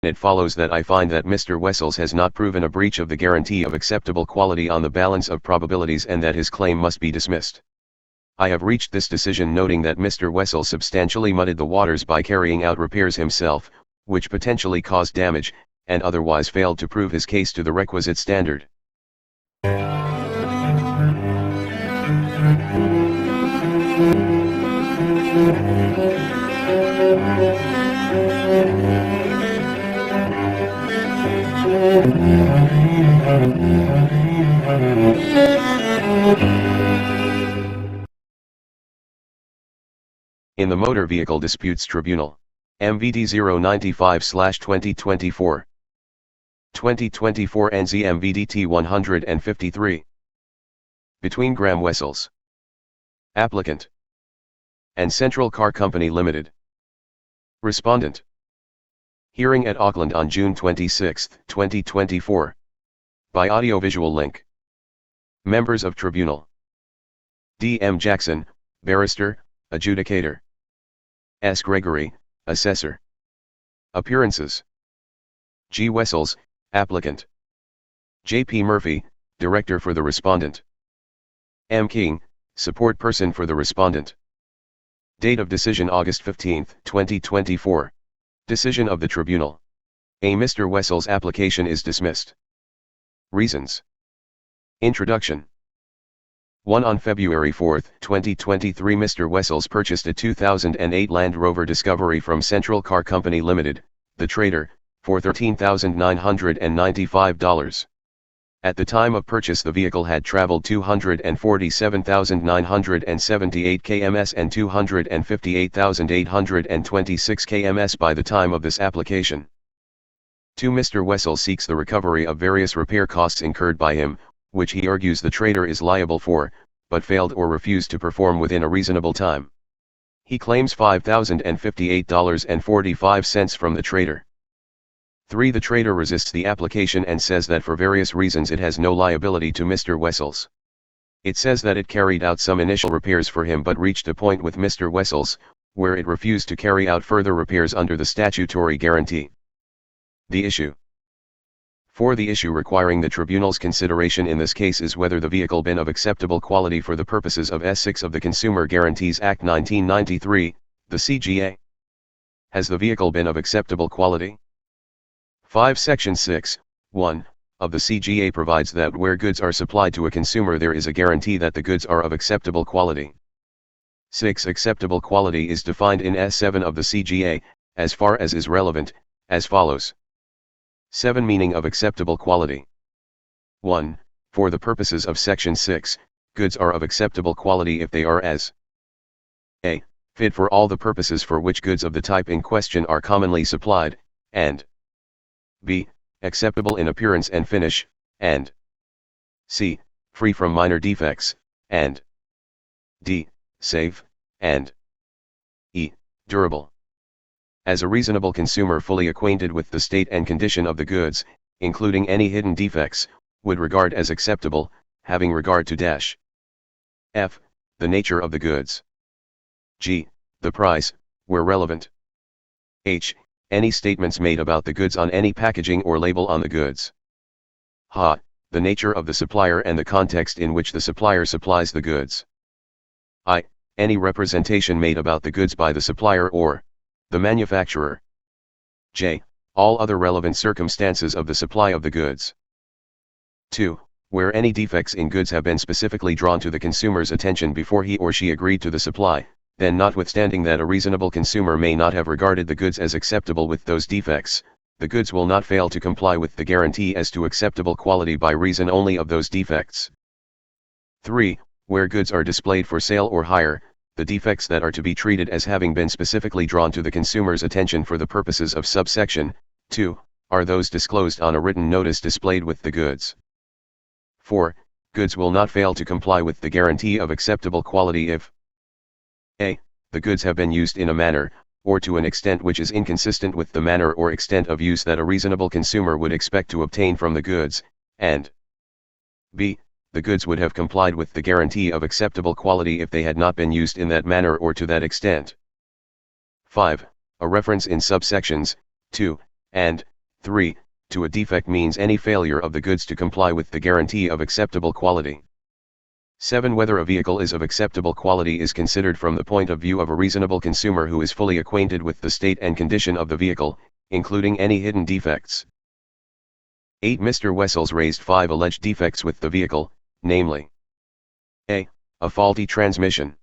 It follows that I find that Mr. Wessels has not proven a breach of the guarantee of acceptable quality on the balance of probabilities and that his claim must be dismissed. I have reached this decision noting that Mr. Wessels substantially muddied the waters by carrying out repairs himself, which potentially caused damage, and otherwise failed to prove his case to the requisite standard. In the Motor Vehicle Disputes Tribunal, MVD 095/2024, 2024 NZ MVDT 153. Between Graham Wessels, applicant, and Central Car Company Limited. Respondent. Hearing at Auckland on June 26, 2024. By audiovisual link. Members of Tribunal. D. M. Jackson, Barrister, Adjudicator. S. Gregory, Assessor. Appearances. G. Wessels, Applicant. J. P. Murphy, Director for the Respondent. M. King, Support Person for the Respondent. Date of decision August 15, 2024. Decision of the Tribunal. A. Mr. Wessels' application is dismissed. Reasons. Introduction. 1. On February 4, 2023, Mr. Wessels purchased a 2008 Land Rover Discovery from Central Car Company Limited, the trader, for $13,995. At the time of purchase the vehicle had traveled 247,978 km and 258,826 km by the time of this application. 2. Mr. Wessels seeks the recovery of various repair costs incurred by him, which he argues the trader is liable for, but failed or refused to perform within a reasonable time. He claims $5,058.45 from the trader. 3. The trader resists the application and says that for various reasons it has no liability to Mr. Wessels. It says that it carried out some initial repairs for him but reached a point with Mr. Wessels, where it refused to carry out further repairs under the statutory guarantee. The issue. 4. The issue requiring the Tribunal's consideration in this case is whether the vehicle been of acceptable quality for the purposes of S6 of the Consumer Guarantees Act 1993, the CGA. Has the vehicle been of acceptable quality? 5. Section 6, 1, of the CGA provides that where goods are supplied to a consumer there is a guarantee that the goods are of acceptable quality. 6. Acceptable quality is defined in S7 of the CGA, as far as is relevant, as follows. 7. Meaning of acceptable quality. 1. For the purposes of Section 6, goods are of acceptable quality if they are as a. Fit for all the purposes for which goods of the type in question are commonly supplied, and b. Acceptable in appearance and finish, and c. Free from minor defects, and d. Safe, and e. Durable. As a reasonable consumer fully acquainted with the state and condition of the goods, including any hidden defects, would regard as acceptable, having regard to dash f. The nature of the goods. G. The price, where relevant. H. Any statements made about the goods on any packaging or label on the goods. H. The nature of the supplier and the context in which the supplier supplies the goods. I. Any representation made about the goods by the supplier or the manufacturer. J. All other relevant circumstances of the supply of the goods. 2. Where any defects in goods have been specifically drawn to the consumer's attention before he or she agreed to the supply, then notwithstanding that a reasonable consumer may not have regarded the goods as acceptable with those defects, the goods will not fail to comply with the guarantee as to acceptable quality by reason only of those defects. 3. Where goods are displayed for sale or hire, the defects that are to be treated as having been specifically drawn to the consumer's attention for the purposes of subsection 2, are those disclosed on a written notice displayed with the goods. 4. Goods will not fail to comply with the guarantee of acceptable quality if a. The goods have been used in a manner, or to an extent which is inconsistent with the manner or extent of use that a reasonable consumer would expect to obtain from the goods, and b. The goods would have complied with the guarantee of acceptable quality if they had not been used in that manner or to that extent. 5. A reference in subsections 2 and 3. To a defect means any failure of the goods to comply with the guarantee of acceptable quality. 7. Whether a vehicle is of acceptable quality is considered from the point of view of a reasonable consumer who is fully acquainted with the state and condition of the vehicle, including any hidden defects. 8. Mr. Wessels raised 5 alleged defects with the vehicle, namely: A. A faulty transmission.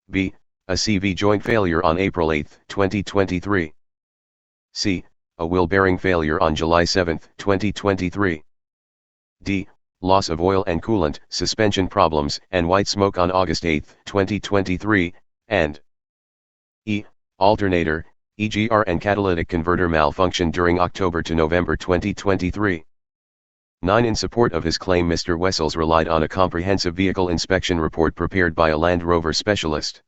B. A CV joint failure on April 8, 2023. C. A wheel bearing failure on July 7, 2023. D. Loss of oil and coolant, suspension problems, and white smoke on August 8, 2023, and E. Alternator, EGR and catalytic converter malfunction during October to November 2023. 9. In support of his claim, Mr. Wessels relied on a comprehensive vehicle inspection report prepared by a Land Rover specialist.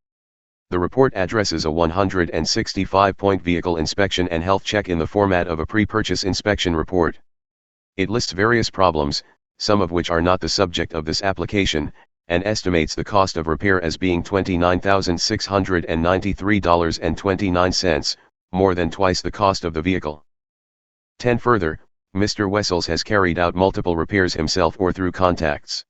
The report addresses a 165-point vehicle inspection and health check in the format of a pre-purchase inspection report. It lists various problems, some of which are not the subject of this application, and estimates the cost of repair as being $29,693.29, more than twice the cost of the vehicle. 10. Further, Mr. Wessels has carried out multiple repairs himself or through contacts.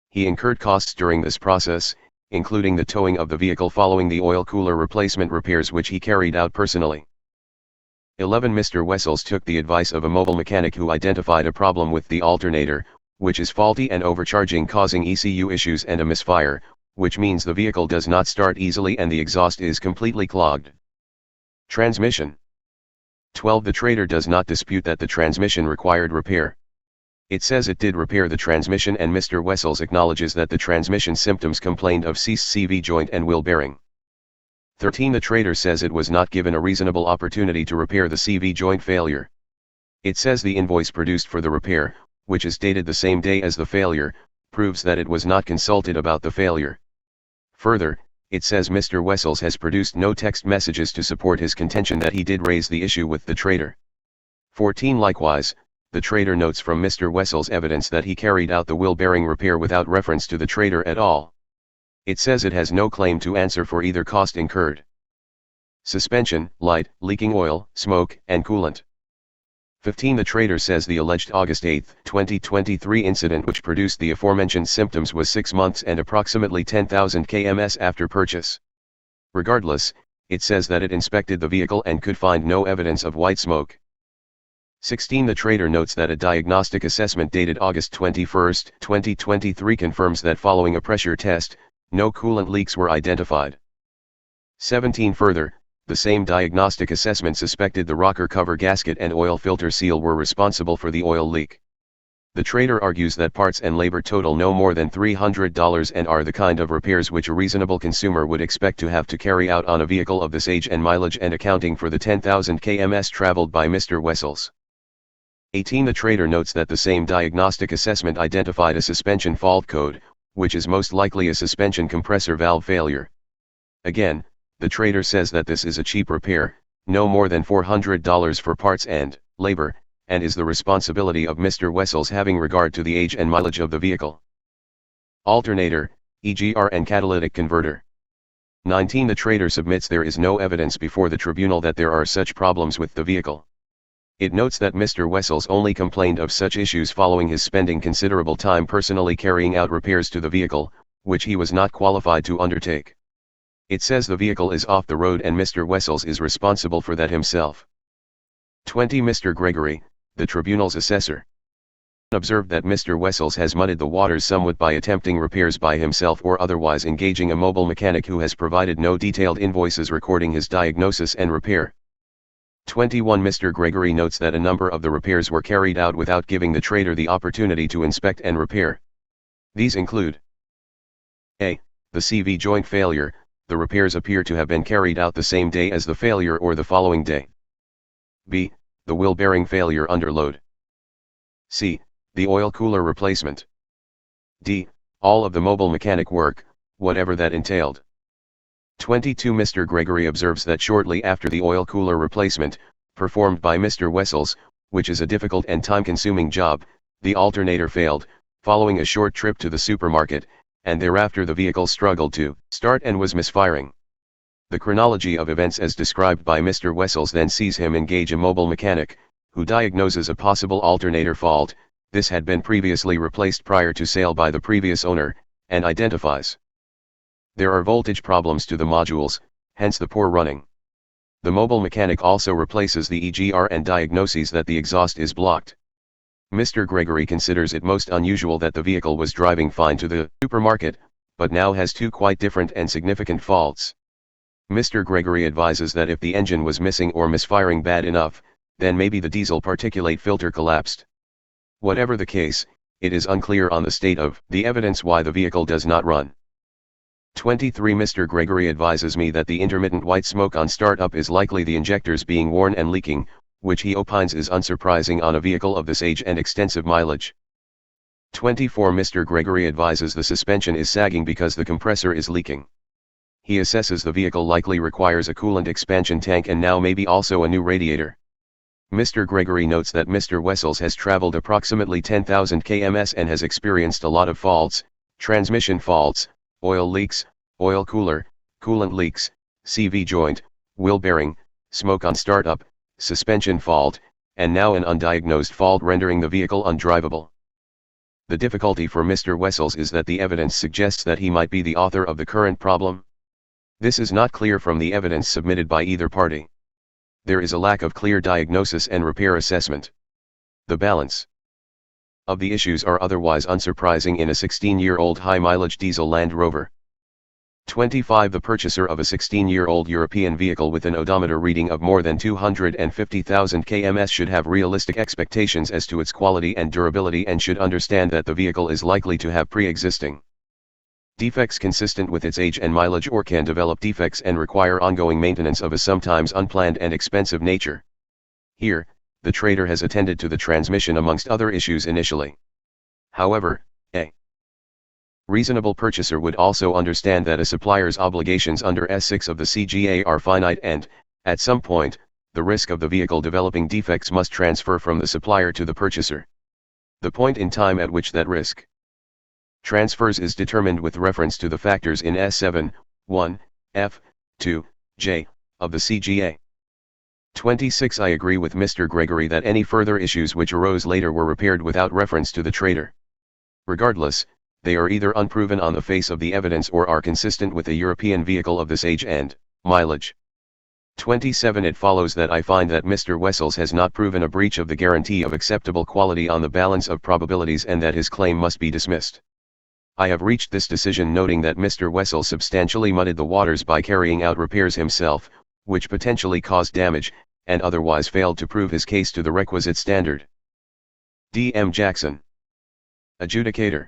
He incurred costs during this process, including the towing of the vehicle following the oil cooler replacement repairs which he carried out personally. 11. Mr. Wessels took the advice of a mobile mechanic who identified a problem with the alternator, which is faulty and overcharging, causing ECU issues and a misfire, which means the vehicle does not start easily and the exhaust is completely clogged. Transmission. 12. The trader does not dispute that the transmission required repair. It says it did repair the transmission, and Mr. Wessels acknowledges that the transmission symptoms complained of seized CV joint and wheel bearing. 13. The trader says it was not given a reasonable opportunity to repair the CV joint failure. It says the invoice produced for the repair, which is dated the same day as the failure, proves that it was not consulted about the failure. Further, it says Mr. Wessels has produced no text messages to support his contention that he did raise the issue with the trader. 14. Likewise, the trader notes from Mr. Wessels evidence that he carried out the wheel bearing repair without reference to the trader at all. It says it has no claim to answer for either cost incurred. Suspension, light, leaking oil, smoke, and coolant. 15. The trader says the alleged August 8, 2023 incident which produced the aforementioned symptoms was 6 months and approximately 10,000 kms after purchase. Regardless, it says that it inspected the vehicle and could find no evidence of white smoke. 16. The trader notes that a diagnostic assessment dated August 21, 2023 confirms that following a pressure test, no coolant leaks were identified. 17. Further, the same diagnostic assessment suspected the rocker cover gasket and oil filter seal were responsible for the oil leak. The trader argues that parts and labor total no more than $300 and are the kind of repairs which a reasonable consumer would expect to have to carry out on a vehicle of this age and mileage, and accounting for the 10,000 kms traveled by Mr. Wessels. 18. The trader notes that the same diagnostic assessment identified a suspension fault code, which is most likely a suspension compressor valve failure. Again, the trader says that this is a cheap repair, no more than $400 for parts and labor, and is the responsibility of Mr. Wessels having regard to the age and mileage of the vehicle. Alternator, EGR and catalytic converter. 19. The trader submits there is no evidence before the tribunal that there are such problems with the vehicle. It notes that Mr. Wessels only complained of such issues following his spending considerable time personally carrying out repairs to the vehicle, which he was not qualified to undertake. It says the vehicle is off the road and Mr. Wessels is responsible for that himself. 20. Mr. Gregory, the tribunal's assessor, observed that Mr. Wessels has muddied the waters somewhat by attempting repairs by himself or otherwise engaging a mobile mechanic who has provided no detailed invoices recording his diagnosis and repair. 21. Mr. Gregory notes that a number of the repairs were carried out without giving the trader the opportunity to inspect and repair. These include: A. The CV joint failure. The repairs appear to have been carried out the same day as the failure or the following day. B. The wheel bearing failure under load. C. The oil cooler replacement. D. All of the mobile mechanic work, whatever that entailed. 22. Mr. Gregory observes that shortly after the oil cooler replacement, performed by Mr. Wessels, which is a difficult and time-consuming job, the alternator failed, following a short trip to the supermarket, and thereafter the vehicle struggled to start and was misfiring. The chronology of events as described by Mr. Wessels then sees him engage a mobile mechanic, who diagnoses a possible alternator fault. This had been previously replaced prior to sale by the previous owner, and identifies there are voltage problems to the modules, hence the poor running. The mobile mechanic also replaces the EGR and diagnoses that the exhaust is blocked. Mr. Gregory considers it most unusual that the vehicle was driving fine to the supermarket, but now has two quite different and significant faults. Mr. Gregory advises that if the engine was missing or misfiring bad enough, then maybe the diesel particulate filter collapsed. Whatever the case, it is unclear on the state of the evidence why the vehicle does not run. 23. Mr. Gregory advises me that the intermittent white smoke on startup is likely the injectors being worn and leaking, which he opines is unsurprising on a vehicle of this age and extensive mileage. 24. Mr. Gregory advises the suspension is sagging because the compressor is leaking. He assesses the vehicle likely requires a coolant expansion tank and now maybe also a new radiator. Mr. Gregory notes that Mr. Wessels has traveled approximately 10,000 km and has experienced a lot of faults, transmission faults, oil leaks, oil cooler, coolant leaks, CV joint, wheel bearing, smoke on startup, suspension fault, and now an undiagnosed fault rendering the vehicle undrivable. The difficulty for Mr. Wessels is that the evidence suggests that he might be the author of the current problem. This is not clear from the evidence submitted by either party. There is a lack of clear diagnosis and repair assessment. The balance of the issues are otherwise unsurprising in a 16-year-old high-mileage diesel Land Rover. 25. The purchaser of a 16-year-old European vehicle with an odometer reading of more than 250,000 km should have realistic expectations as to its quality and durability and should understand that the vehicle is likely to have pre-existing defects consistent with its age and mileage or can develop defects and require ongoing maintenance of a sometimes unplanned and expensive nature. Here, the trader has attended to the transmission amongst other issues initially. However, a reasonable purchaser would also understand that a supplier's obligations under S6 of the CGA are finite and, at some point, the risk of the vehicle developing defects must transfer from the supplier to the purchaser. The point in time at which that risk transfers is determined with reference to the factors in S7, 1, F, 2, J, of the CGA. 26. I agree with Mr. Gregory that any further issues which arose later were repaired without reference to the trader. Regardless, they are either unproven on the face of the evidence or are consistent with a European vehicle of this age and mileage. 27. It follows that I find that Mr. Wessels has not proven a breach of the guarantee of acceptable quality on the balance of probabilities and that his claim must be dismissed. I have reached this decision noting that Mr. Wessels substantially muddied the waters by carrying out repairs himself, which potentially caused damage, and otherwise failed to prove his case to the requisite standard. D. M. Jackson, Adjudicator.